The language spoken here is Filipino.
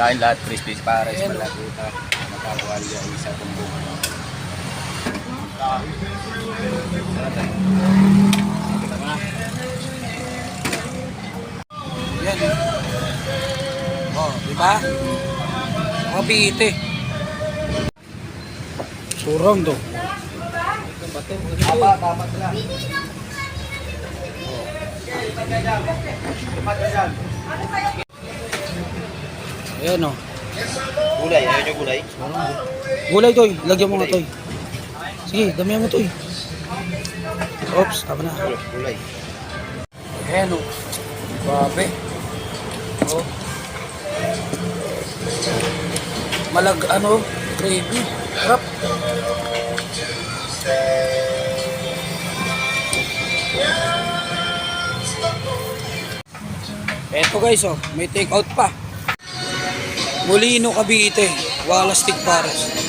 Kain lahat, crispy pares, malaguta, makawalya, isa tumbong. Yan. Oh, diba? Mabiti. Surong to. Dapat lang. Ayan o. Gulay, ayaw nyo gulay? Gulay toy, lagyan mo nga toy. Sige, damihan mo toy. Oops, tama na. Gulay. Ayan o. Grabe. Oh. Gravy. Harap. Eto guys oh, may take out pa. Molino Cavite, Walastic Pares.